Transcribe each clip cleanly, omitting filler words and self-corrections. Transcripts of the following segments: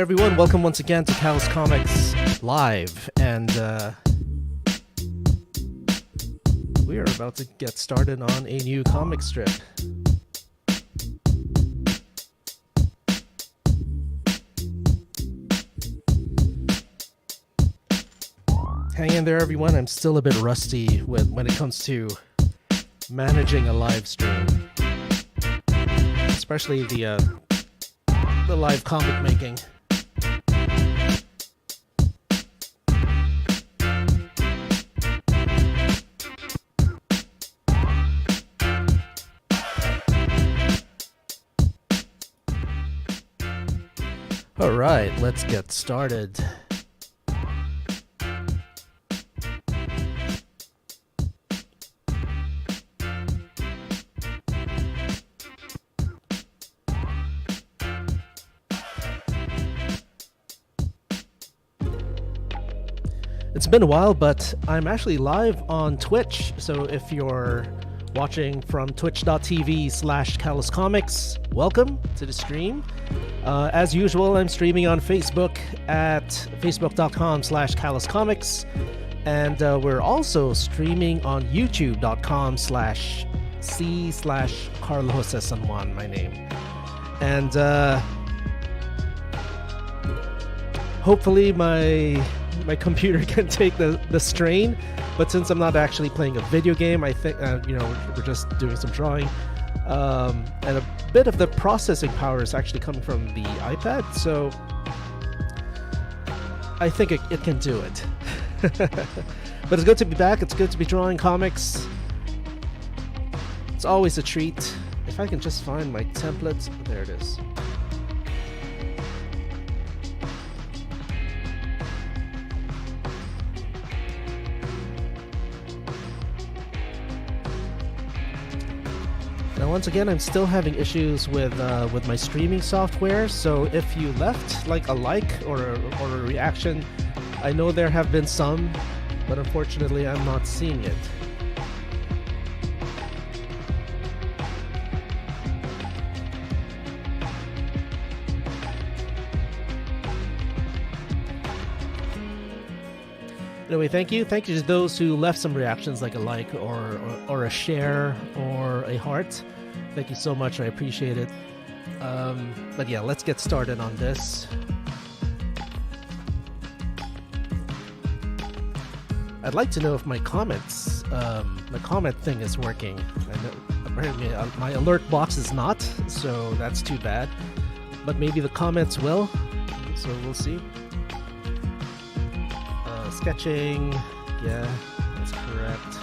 everyone. Welcome once again to Callous Comics Live. And we are about to get started on a new comic strip. Hang in there, everyone. I'm still a bit rusty when it comes to managing a live stream, especially the live comic making. All right, let's get started. It's been a while, but I'm actually live on Twitch, so if you're watching from twitch.tv/Callous Comics, welcome to the stream. As usual, I'm streaming on Facebook at facebook.com/Callous Comics, and we're also streaming on youtube.com/C/Carlos my name. And hopefully my computer can take the strain, but since I'm not actually playing a video game, I think we're just doing some drawing, and a bit of the processing power is actually coming from the iPad, so I think it can do it. But it's good to be back. It's good to be drawing comics. It's always a treat. If I can just find my template, there it is. Now, once again, I'm still having issues with my streaming software, so if you left like a like or a reaction, I know there have been some, but unfortunately I'm not seeing it. Anyway, thank you to those who left some reactions, like a like or a share or a heart. Thank you so much. I appreciate it. But yeah, let's get started on this. I'd like to know if my comments, the comment thing is working. I know apparently my alert box is not, so that's too bad. But maybe the comments will, so we'll see. Sketching, yeah, that's correct.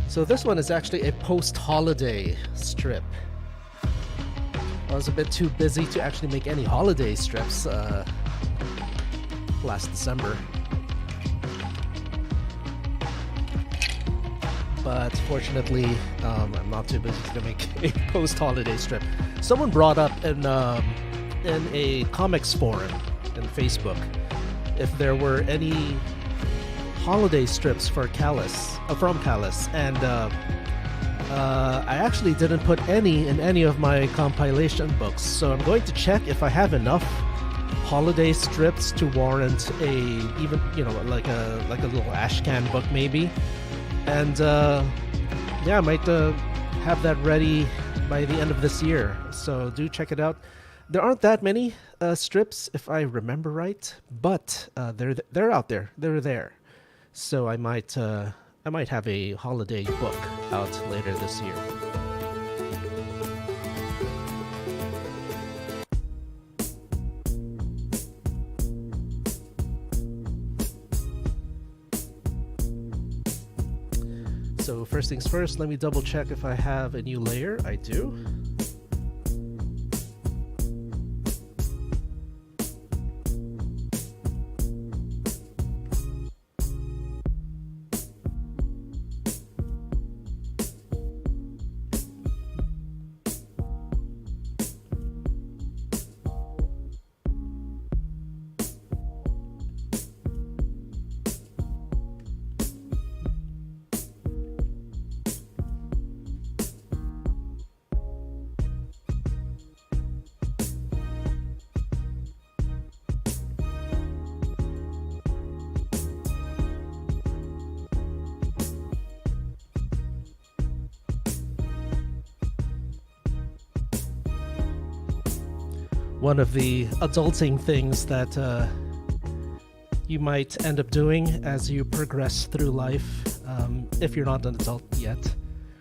So this one is actually a post-holiday strip. I was a bit too busy to actually make any holiday strips last December. But fortunately, I'm not too busy to make a post-holiday strip. Someone brought up in a comics forum in Facebook if there were any holiday strips for Callous, from Callous, and I actually didn't put any in any of my compilation books, so I'm going to check if I have enough holiday strips to warrant like a little ashcan book maybe. And yeah, I might have that ready by the end of this year, so do check it out. There aren't that many strips, if I remember right, but they're out there. They're there, so I might have a holiday book out later this year. So first things first, let me double check if I have a new layer. I do. one of the adulting things that you might end up doing as you progress through life, if you're not an adult yet,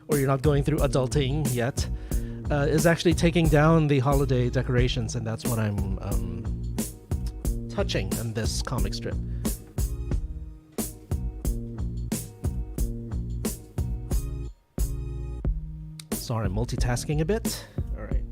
or you're not going through adulting yet, is actually taking down the holiday decorations, and that's what I'm touching in this comic strip. Sorry, I'm multitasking a bit. All right.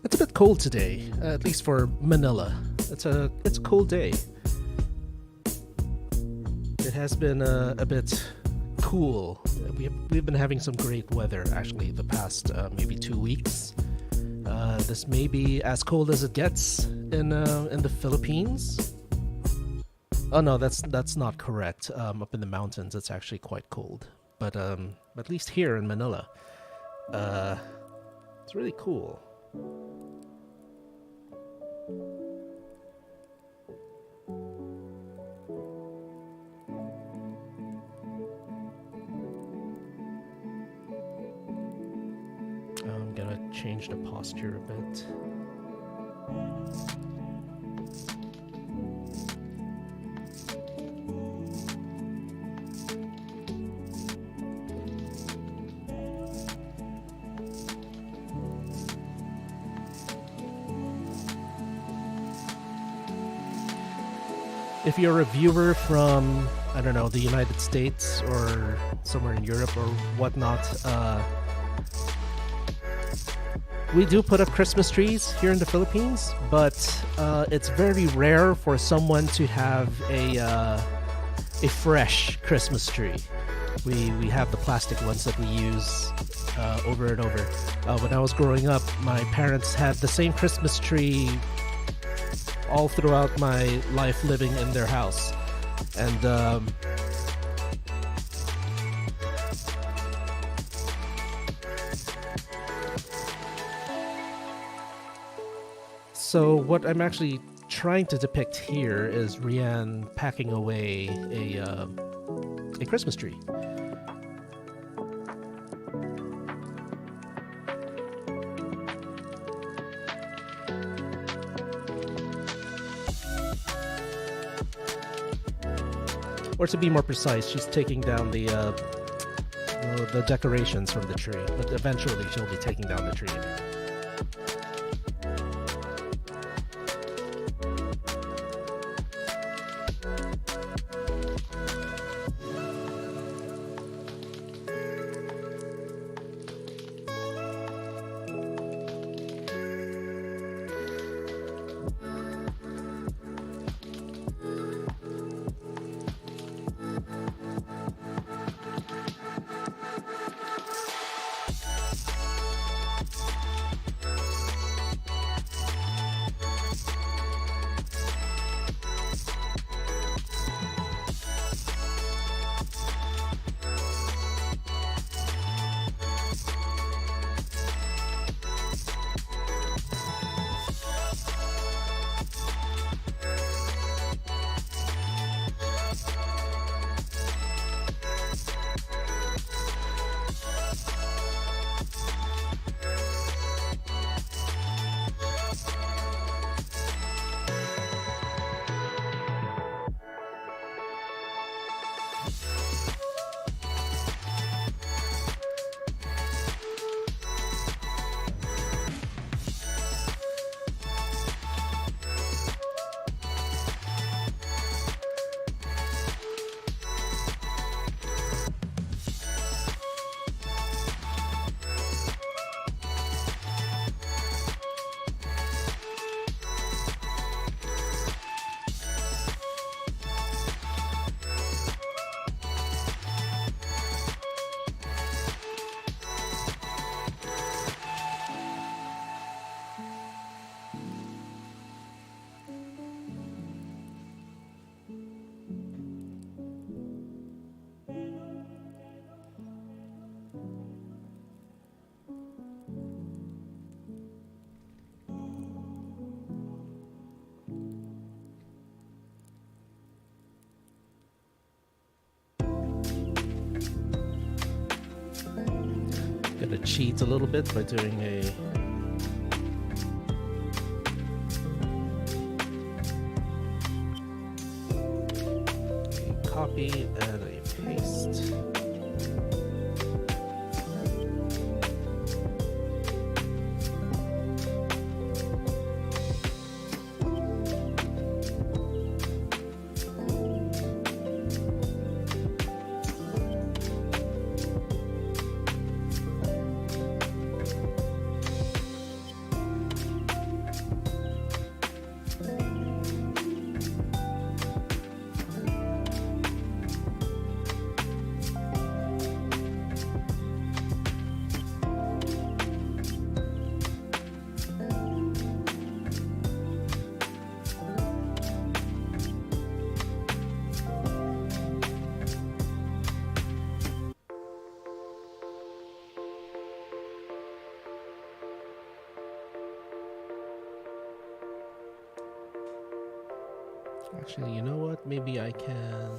It's a bit cold today, at least for Manila. It's a cold day. It has been a bit cool. We've been having some great weather actually the past maybe 2 weeks. This may be as cold as it gets in the Philippines. Oh no, that's not correct. Up in the mountains, it's actually quite cold. But at least here in Manila, it's really cool. I'm gonna change the posture a bit. If you're a viewer from, I don't know, the United States or somewhere in Europe or whatnot, we do put up Christmas trees here in the Philippines, but it's very rare for someone to have a fresh Christmas tree. We have the plastic ones that we use over and over. When I was growing up, my parents had the same Christmas tree all throughout my life living in their house. And so what I'm actually trying to depict here is Rianne packing away a Christmas tree. Or to be more precise, she's taking down the decorations from the tree, but eventually she'll be taking down the tree. cheat a little bit by doing a copy and a paste. Actually, you know what? Maybe I can...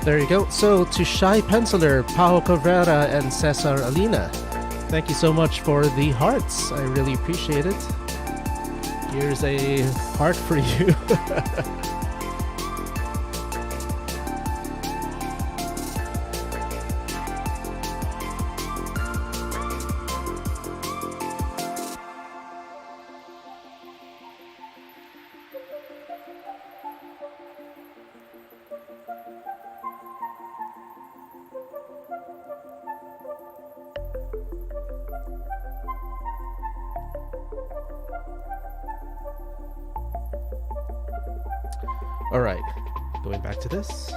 There you go. So to Shy Penciler, Pao Cabrera, and Cesar Alina, thank you so much for the hearts. I really appreciate it. Here's a heart for you. All right, going back to this.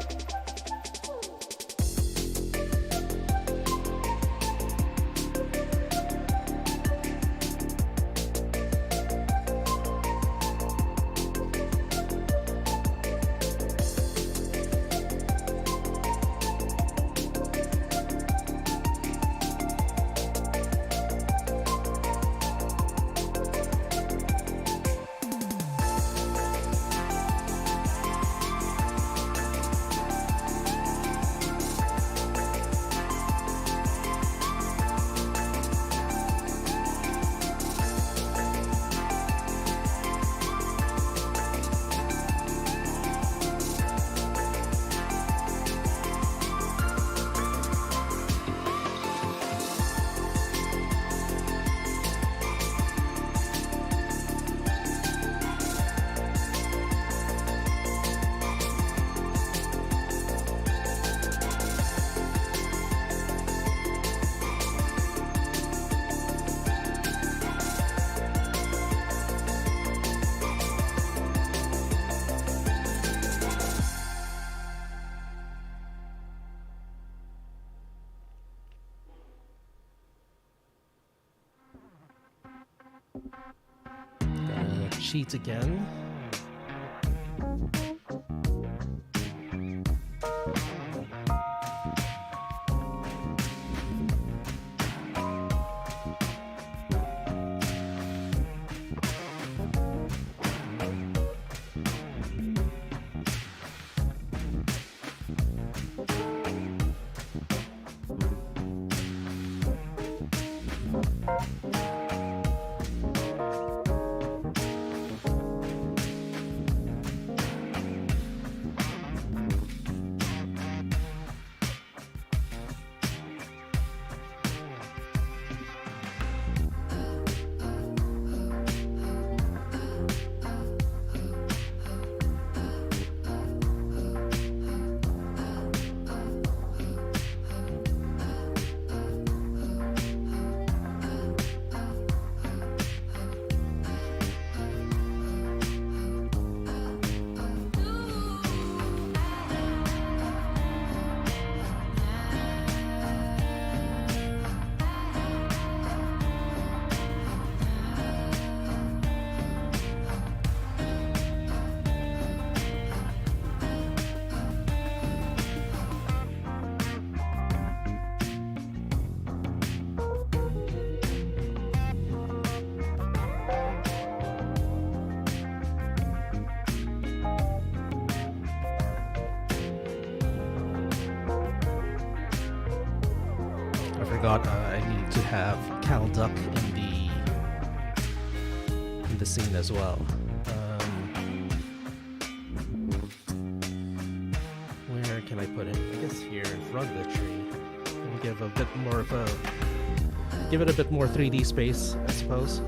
Cheat again. forgot I need to have Cal Duck in the scene as well. Where can I put it? I guess here in front of the tree. And give a bit more of a give it a bit more 3D space, I suppose.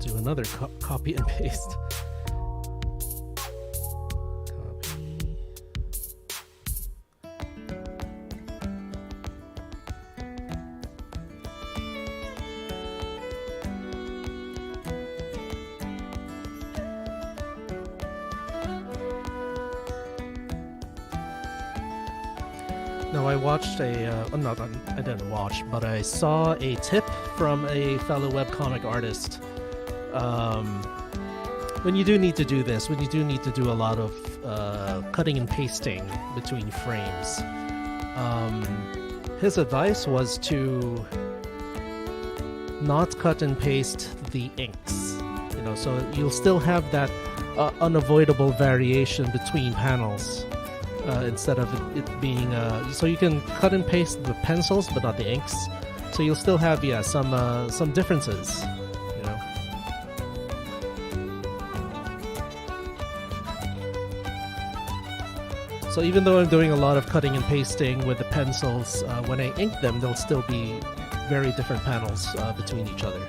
Do another copy and paste. Copy. No, I watched I didn't watch, but I saw a tip from a fellow webcomic artist. When you do need to do this, when you do need to do a lot of cutting and pasting between frames, his advice was to not cut and paste the inks. You know, so you'll still have that unavoidable variation between panels. Instead of it being so you can cut and paste the pencils but not the inks, so you'll still have some differences, you know. So even though I'm doing a lot of cutting and pasting with the pencils, when I ink them there'll still be very different panels between each other.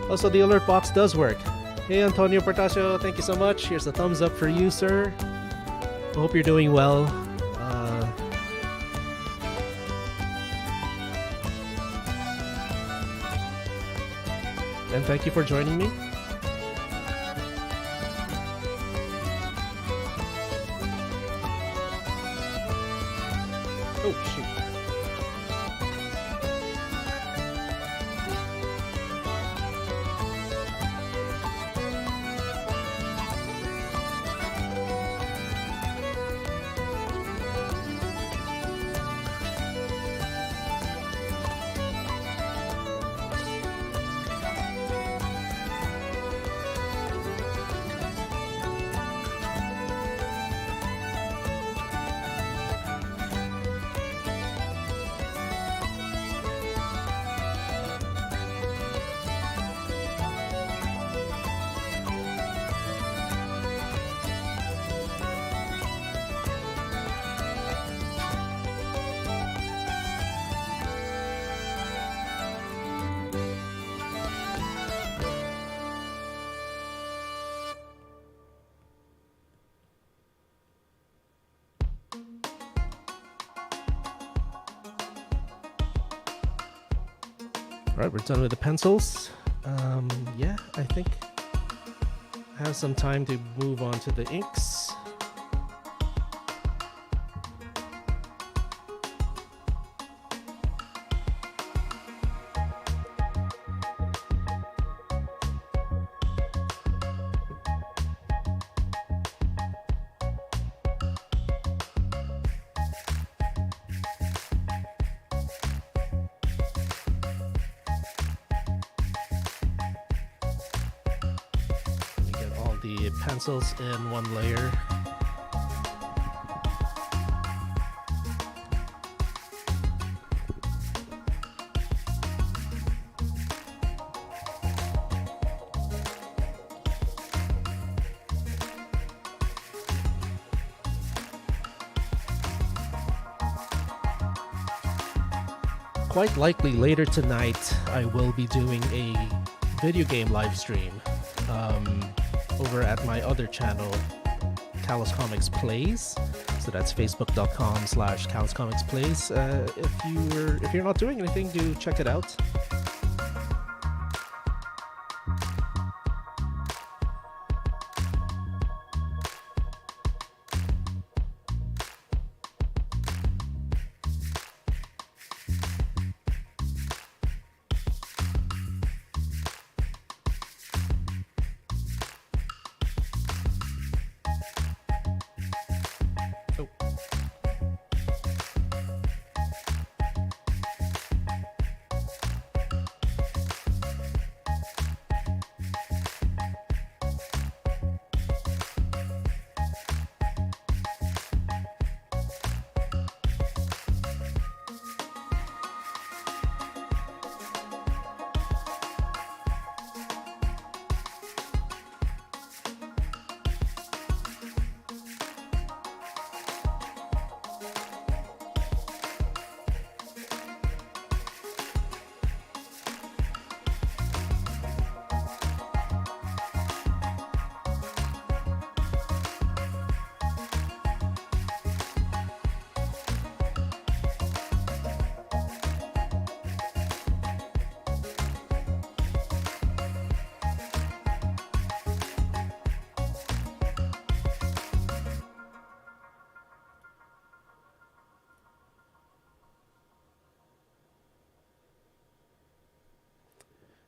Also, the alert box does work. Hey, Antonio Portacio, thank you so much. Here's a thumbs up for you, sir. I hope you're doing well. and thank you for joining me. Oh, shoot. All right, we're done with the pencils. Yeah, I think I have some time to move on to the inks. The pencils in one layer. Quite likely later tonight I will be doing a video game live stream. Over at my other channel, Callous Comics Plays. So that's facebook.com/Callous Comics Plays. If you're not doing anything, do check it out.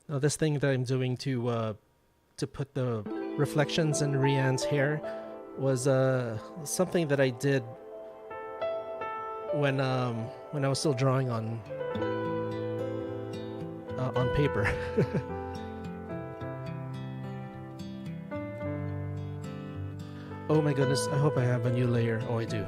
Now this thing that I'm doing to put the reflections in Rianne's hair was something that I did when I was still drawing on paper. Oh my goodness, I hope I have a new layer. Oh, I do.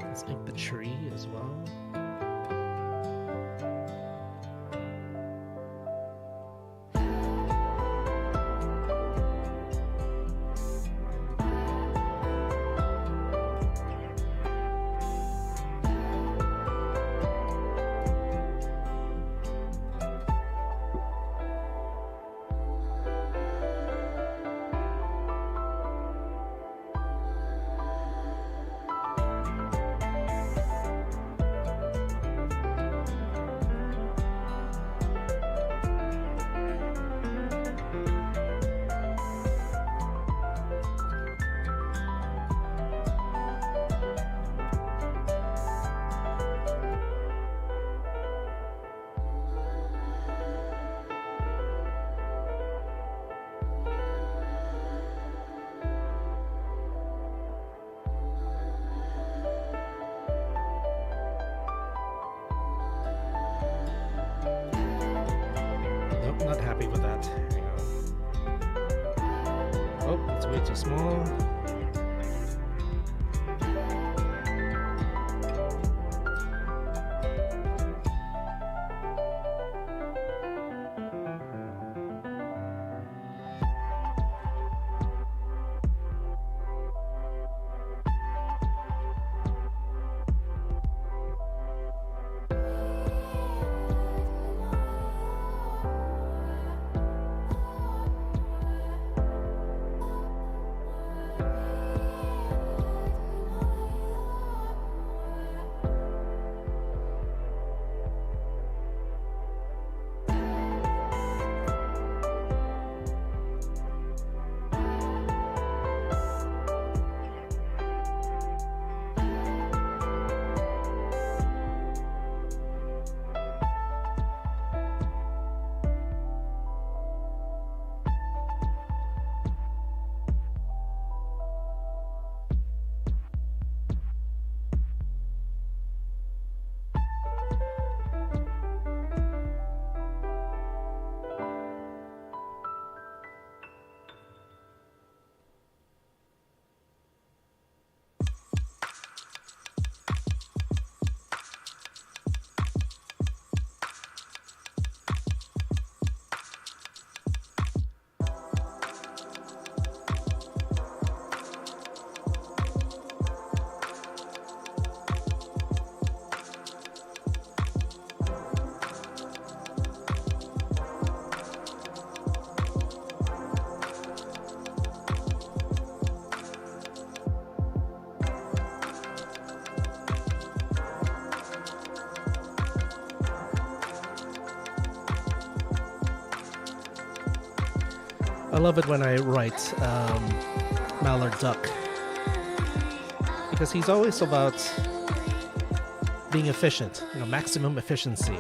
Let's ink the tree as well. Nope, not happy with that. Hang on. Oh, it's way too small. I love it when I write Mallard Duck because he's always about being efficient, maximum efficiency.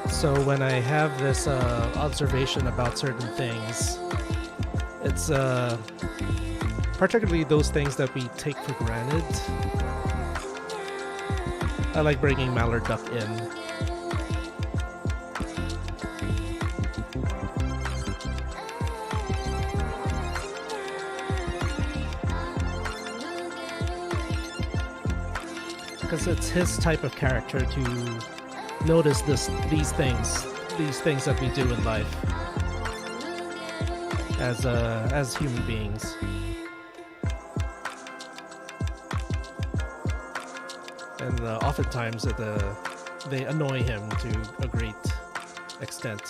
So when I have this observation about certain things, it's particularly those things that we take for granted. I like bringing Mallard Duck in. Because it's his type of character to notice these things that we do in life as human beings. And oftentimes they annoy him to a great extent.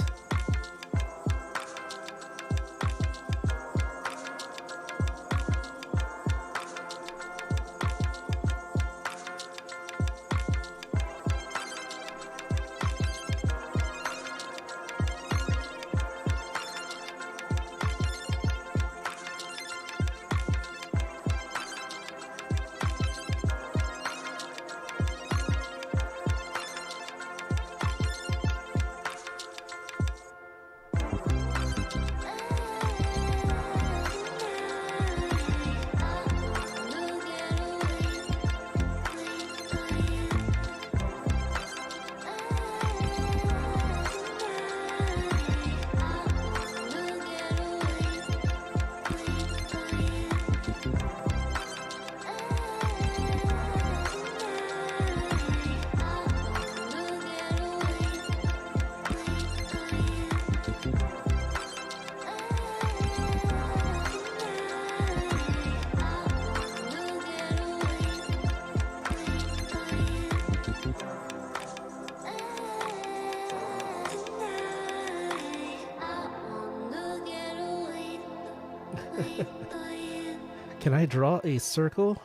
Can I draw a circle?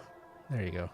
There you go.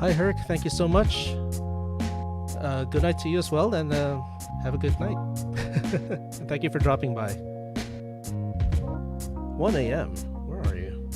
Hi, Herc. Thank you so much. Good night to you as well, and have a good night. And thank you for dropping by. 1 a.m. Where are you?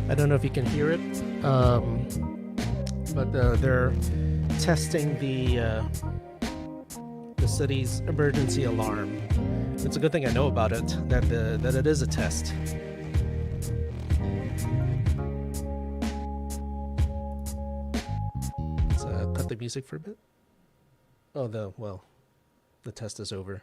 I don't know if you can hear it, but they're testing the city's emergency alarm. It's a good thing I know about it, that it is a test. Let's cut the music for a bit. Oh, the test is over.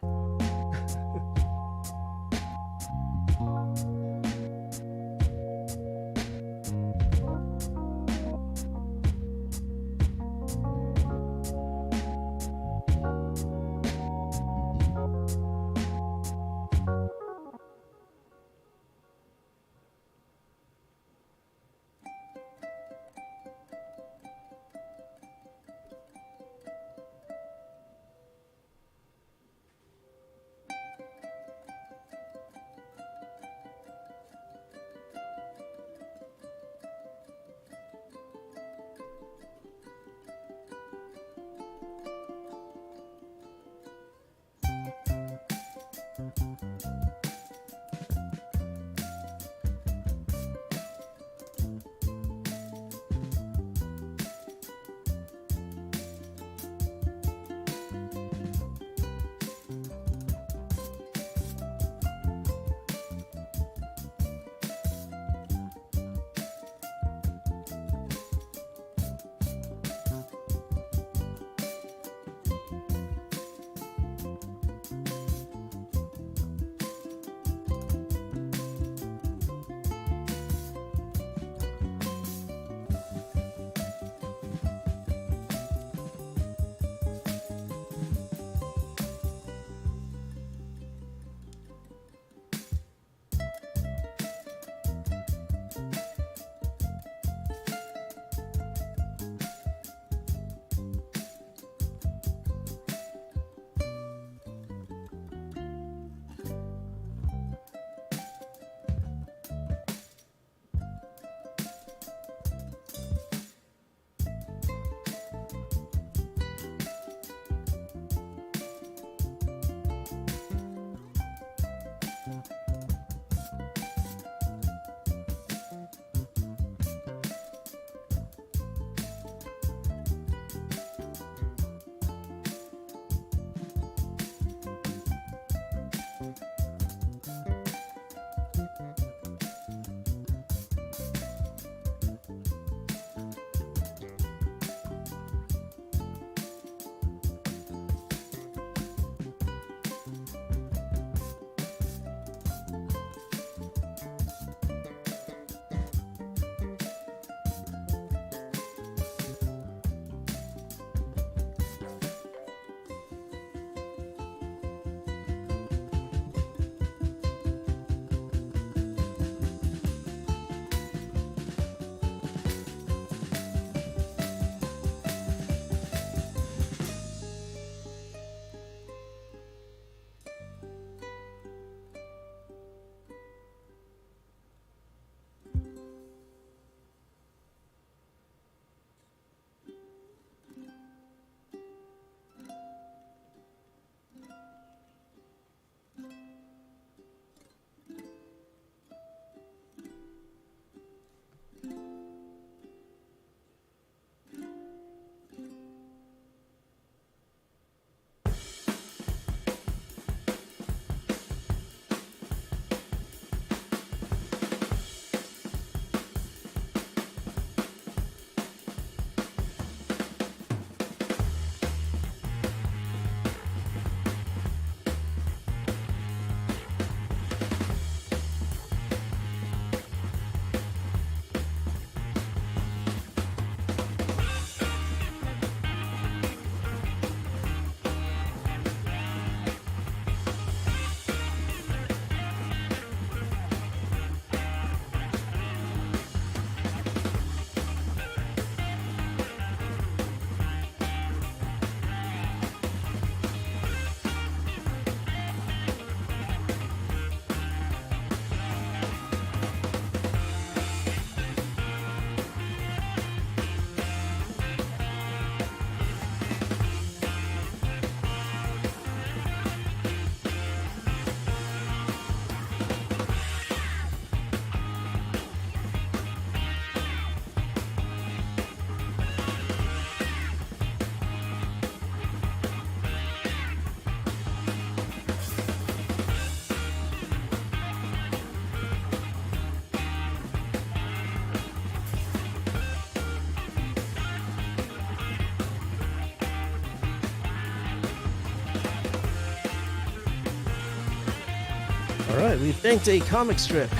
Alright, we've banked a comic strip.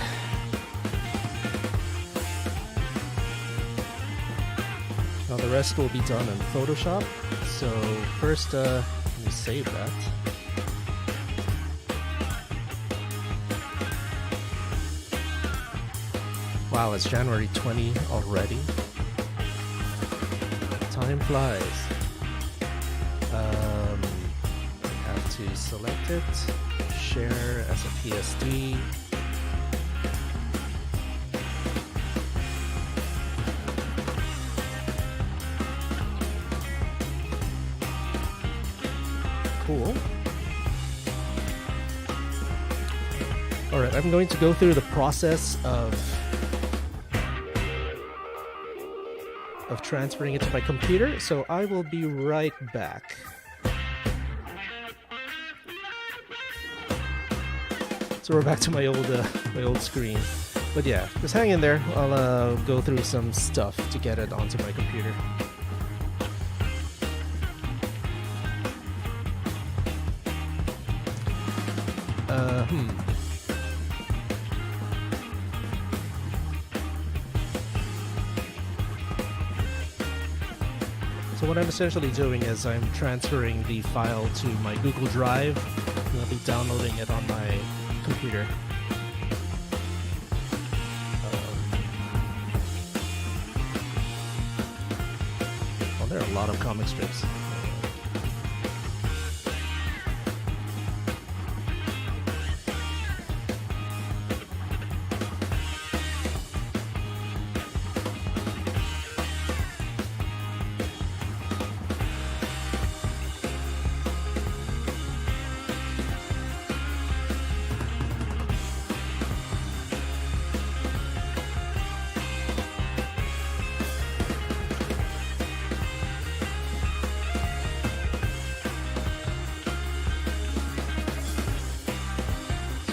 Now the rest will be done in Photoshop. So first, let me save that. Wow, it's January 20 already. Time flies. Have to select it, share as a PSD. Cool. Alright, I'm going to go through the process of transferring it to my computer, so I will be right back. So we're back to my old screen, but yeah, just hang in there. I'll go through some stuff to get it onto my computer. So what I'm essentially doing is I'm transferring the file to my Google Drive, and I'll be downloading it on my computer. Well, there are a lot of comic strips.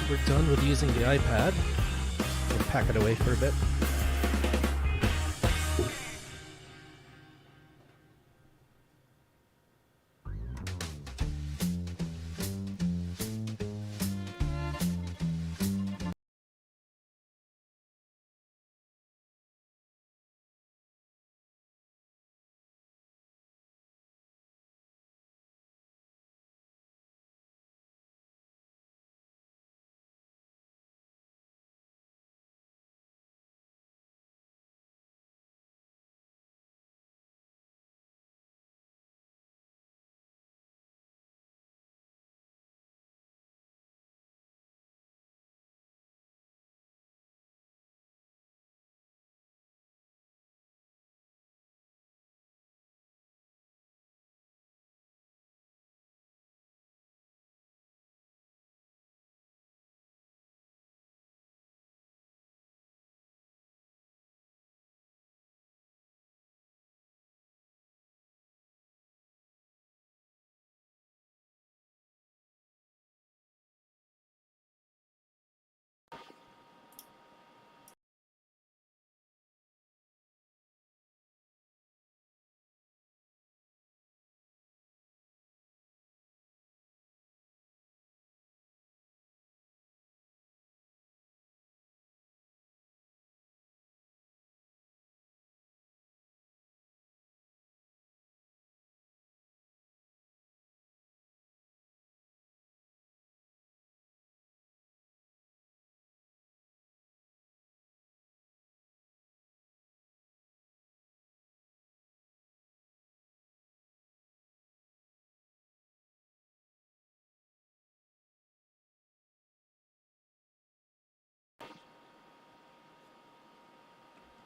We're done with using the iPad. We'll pack it away for a bit.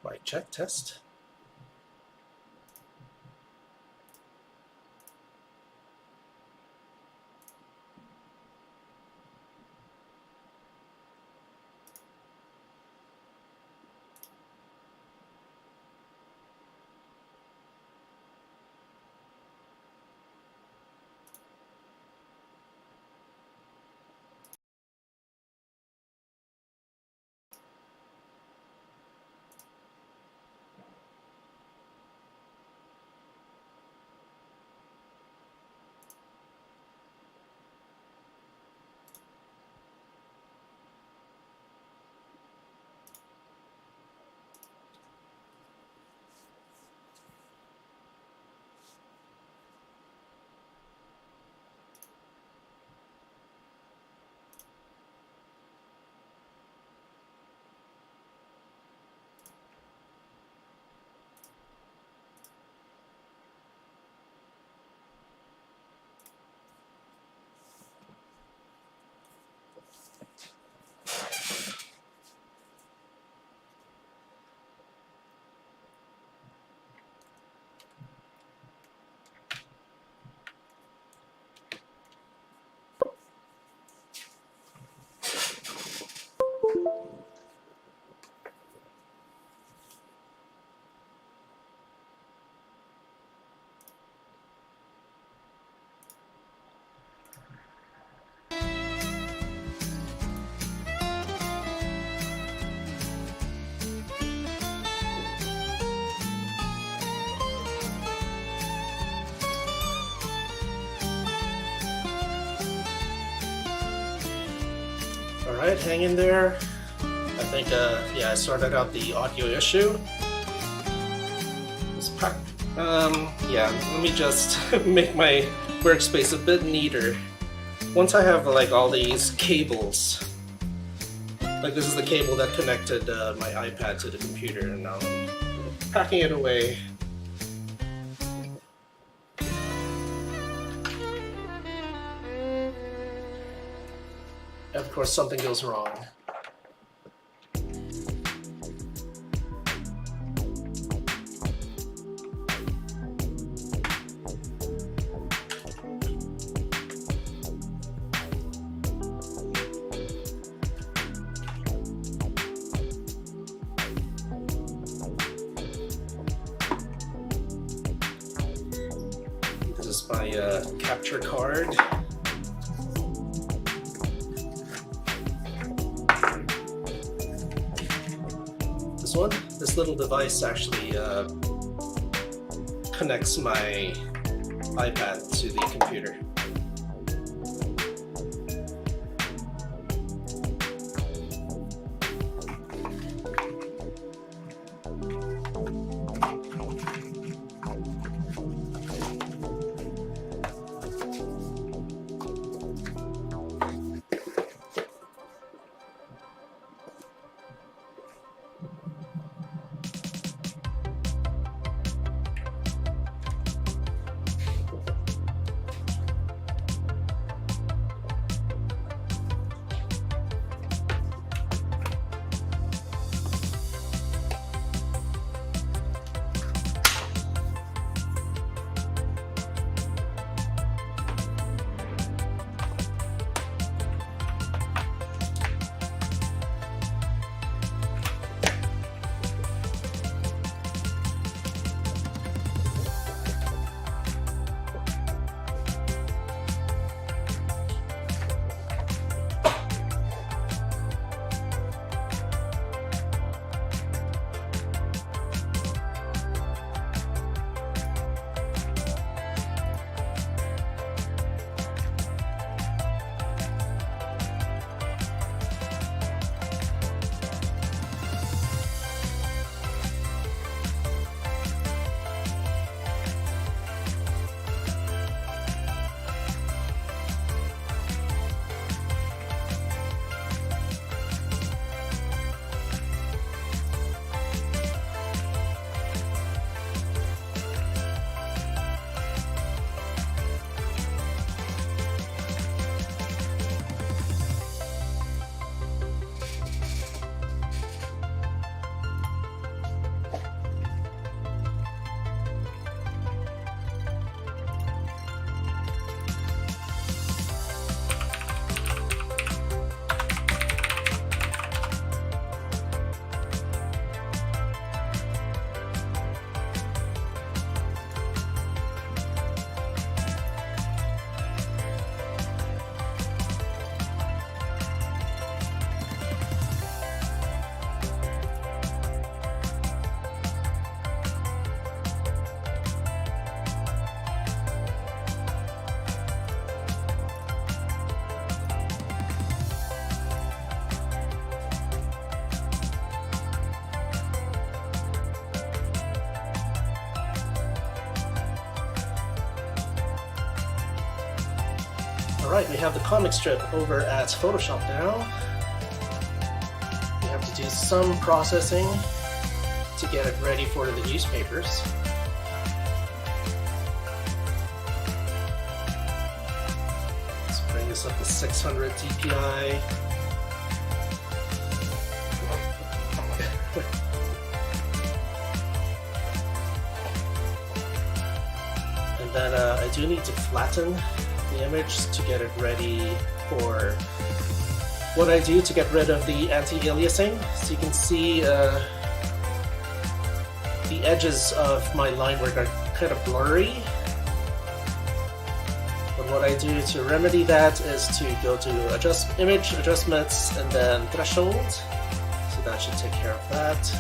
Mic check test. Alright, hang in there. I think, yeah, I sorted out the audio issue. Yeah, let me just make my workspace a bit neater. Once I have like all these cables, like this is the cable that connected my iPad to the computer, and now I'm packing it away. And of course something goes wrong. This is my capture card. This little device actually connects my iPad to the computer. Alright, we have the comic strip over at Photoshop now. We have to do some processing to get it ready for the newspapers. Let's bring this up to 600 DPI. And then I do need to flatten the image to get it ready for what I do to get rid of the anti-aliasing. So you can see the edges of my line work are kind of blurry. But what I do to remedy that is to go to image adjustments and then threshold. So that should take care of that.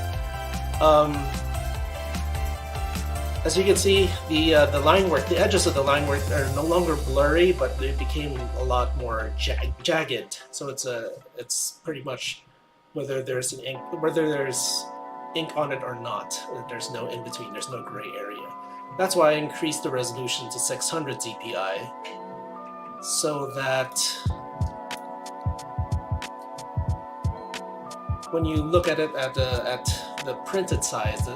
As you can see, the line work, the edges of the line work are no longer blurry, but they became a lot more jagged. So it's pretty much whether there's ink on it or not. There's no in between. There's no gray area. That's why I increased the resolution to 600 dpi, so that when you look at it at the printed size,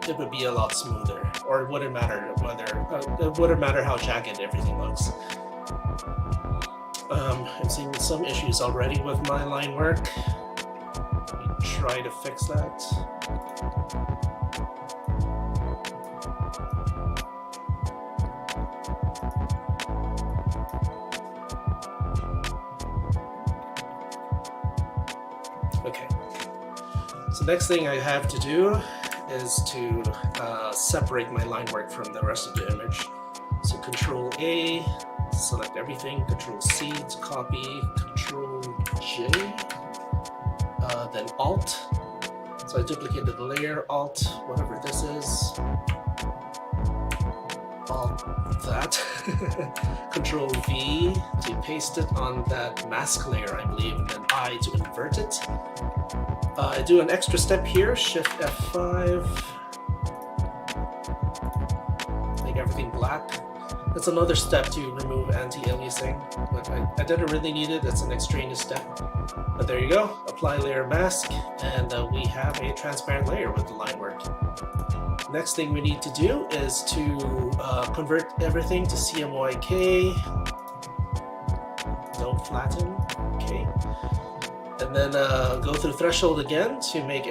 it would be a lot smoother, or it wouldn't matter how jagged everything looks. I'm seeing some issues already with my line work. Let me try to fix that. Okay. So next thing I have to do is to separate my line work from the rest of the image. So Control A, select everything, Control C to copy, Control J, then Alt. So I duplicated the layer, Alt, whatever this is, Alt that, Control V to paste it on that mask layer, I believe, and then I to invert it. I do an extra step here, Shift F5, make everything black. That's another step to remove anti-aliasing, but I didn't really need it. It's an extraneous step. But there you go, apply layer mask, and we have a transparent layer with the line work. Next thing we need to do is to convert everything to CMYK. Don't flatten, okay. And then go through threshold again to make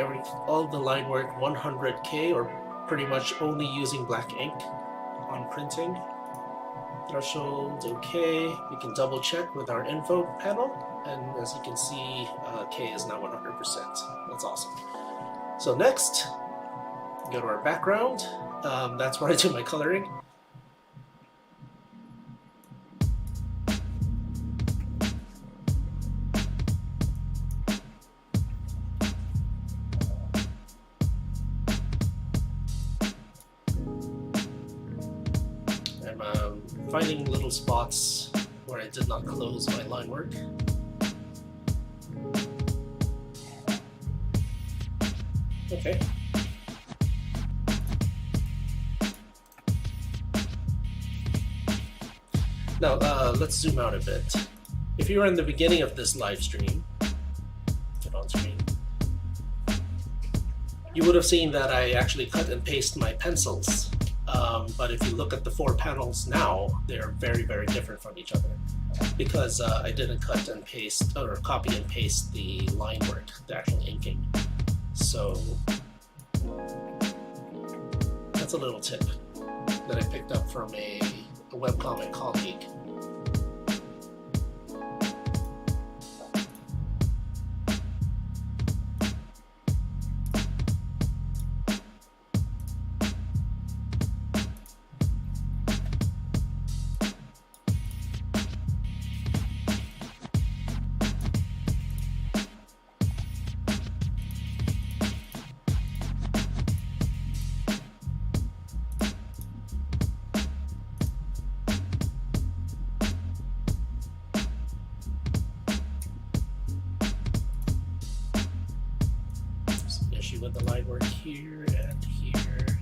all the line work 100K, or pretty much only using black ink on printing. Threshold, okay. We can double check with our info panel, and as you can see, K is now 100%. That's awesome. So next, go to our background. That's where I do my coloring. I'm finding little spots where I did not close my line work. Okay. Now, let's zoom out a bit. If you were in the beginning of this live stream, get on screen, you would have seen that I actually cut and paste my pencils. But if you look at the 4 panels now, they're very, very different from each other, because I didn't cut and paste or copy and paste the line work, the actual inking. So that's a little tip that I picked up from a webcomic colleague. With the line work here and here.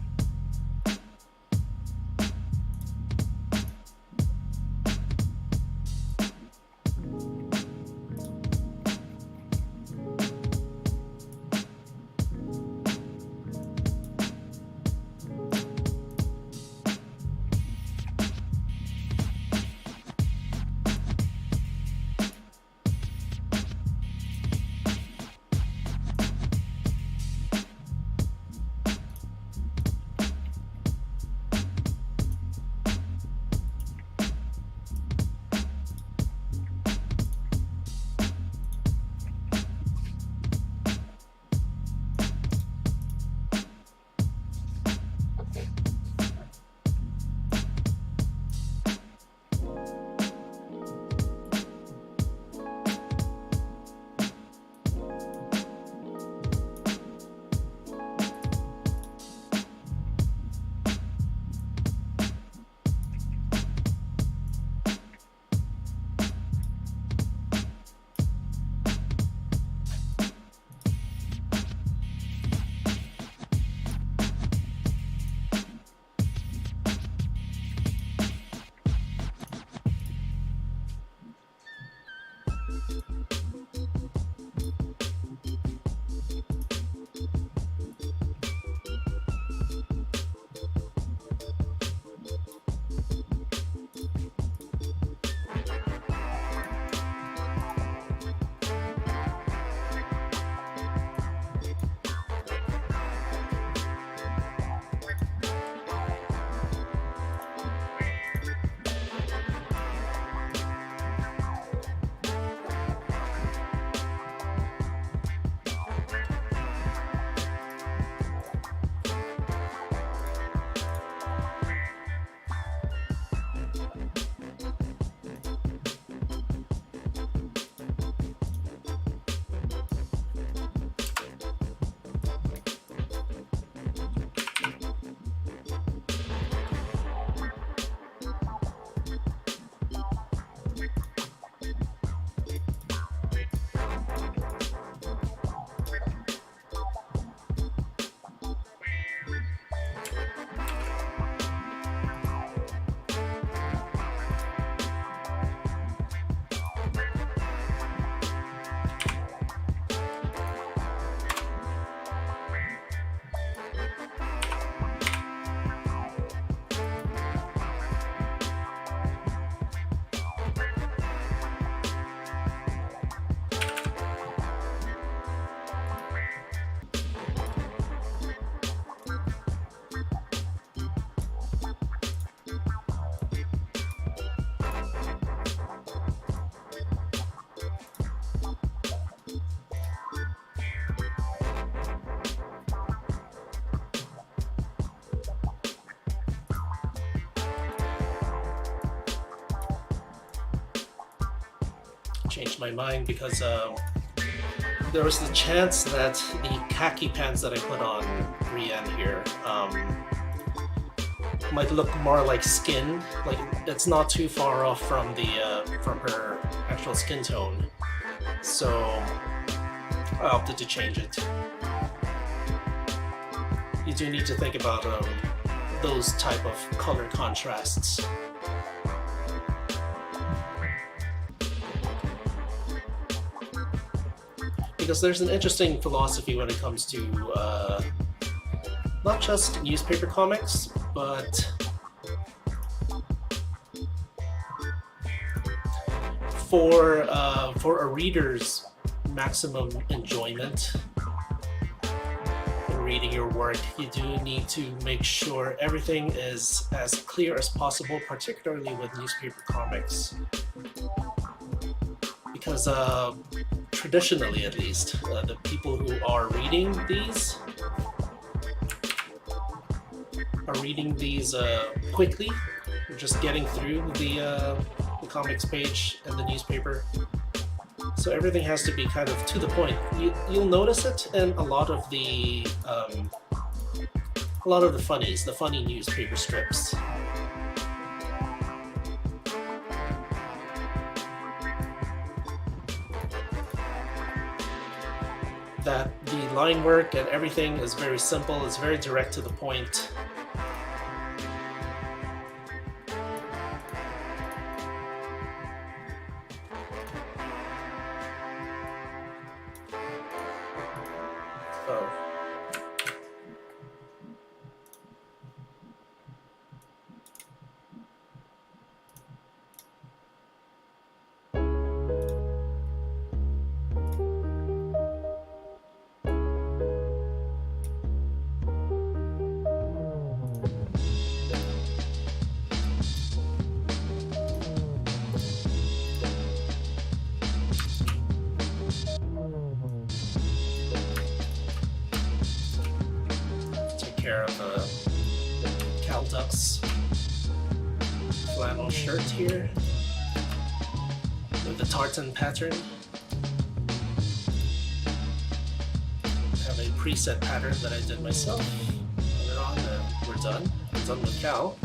Changed my mind because there was the chance that the khaki pants that I put on Brienne here might look more like skin. Like it's not too far off from the from her actual skin tone, so I opted to change it. You do need to think about those type of color contrasts. Because there's an interesting philosophy when it comes to not just newspaper comics, but for a reader's maximum enjoyment in reading your work, you do need to make sure everything is as clear as possible, particularly with newspaper comics. Because traditionally, at least, the people who are reading these quickly, just getting through the comics page and the newspaper. So everything has to be kind of to the point. You'll notice it in a lot of the funnies, the funny newspaper strips. That the line work and everything is very simple, it's very direct to the point. Oh. Care of a Callous flannel shirt here with the tartan pattern. I have a preset pattern that I did myself. Put it on and we're done. We're done with Cal.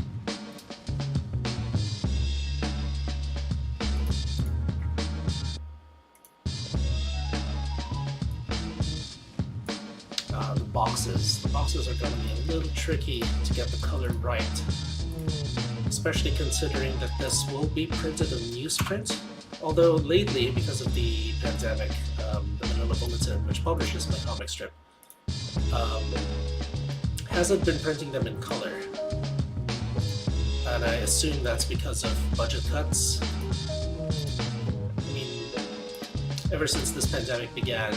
The boxes are going to be a little tricky to get the color right, especially considering that this will be printed in newsprint. Although lately, because of the pandemic, the Manila Bulletin, which publishes my comic strip, um, hasn't been printing them in color. And I assume that's because of budget cuts. I mean, ever since this pandemic began,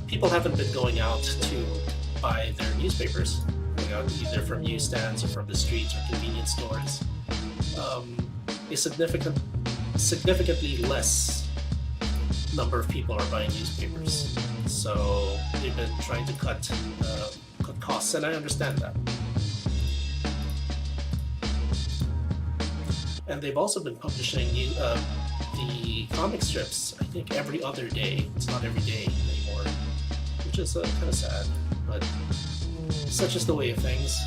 people haven't been going out to buy their newspapers, going out either from newsstands or from the streets or convenience stores. A significantly less number of people are buying newspapers, so they've been trying to cut costs, and I understand that. And they've also been publishing the comic strips, I think, every other day. It's not every day anymore, which is kind of sad, but such is the way of things.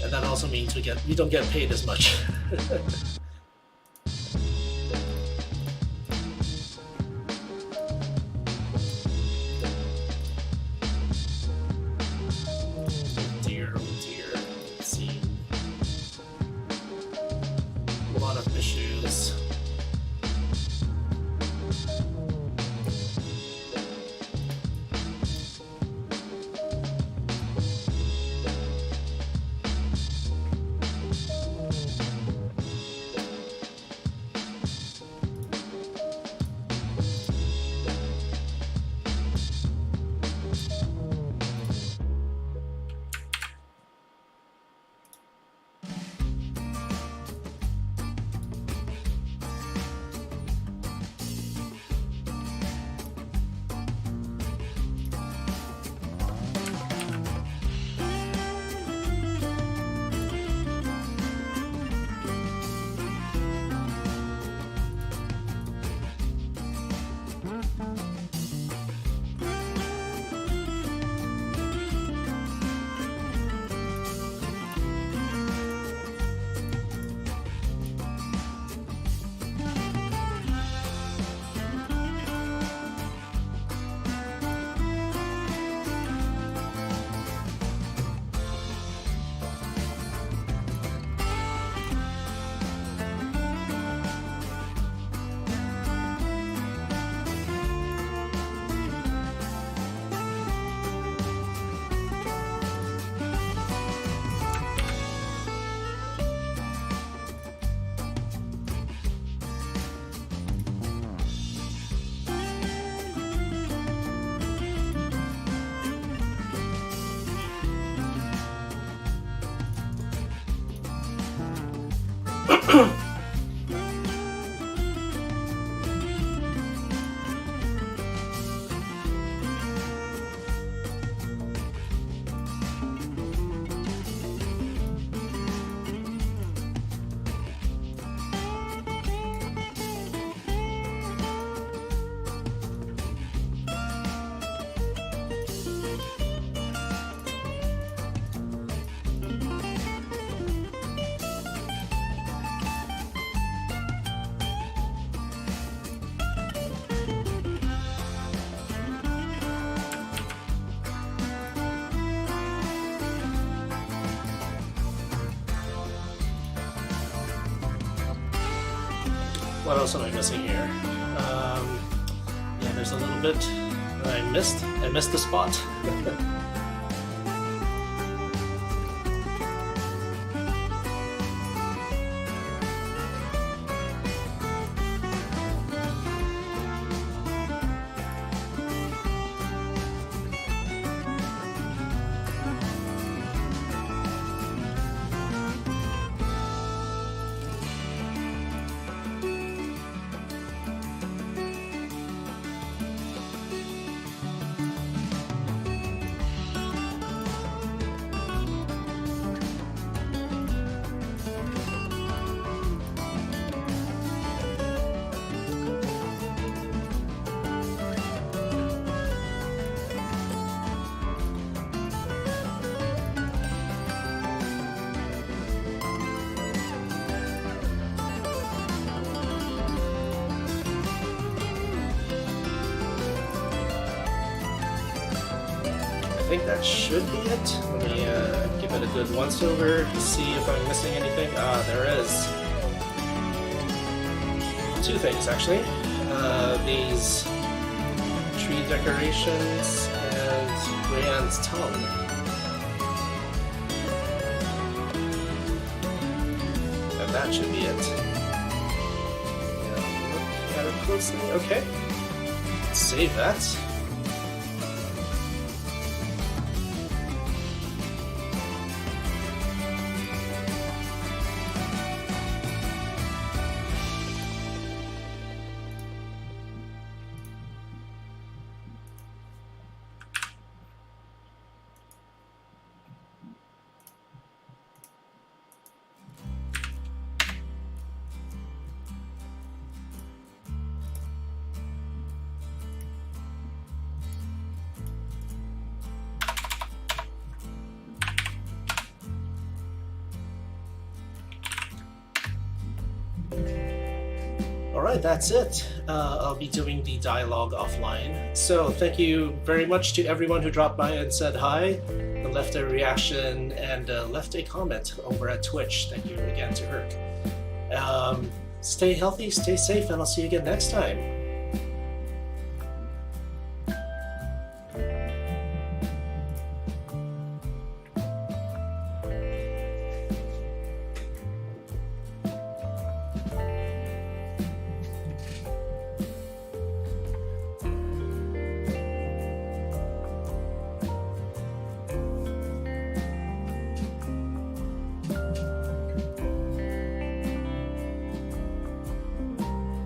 And that also means we don't get paid as much. A lot of issues. What else am I missing here? Yeah, there's a little bit that I missed. I missed the spot. I think that should be it. Let me give give it a good once over to see if I'm missing anything. There is. Two things actually. These tree decorations and Rayanne's tongue. And that should be it. Yeah, look at it closely. Okay. Save that. Alright, that's it. I'll be doing the dialogue offline. So thank you very much to everyone who dropped by and said hi, and left a reaction, and left a comment over at Twitch. Thank you again to Herc. Stay healthy, stay safe, and I'll see you again next time.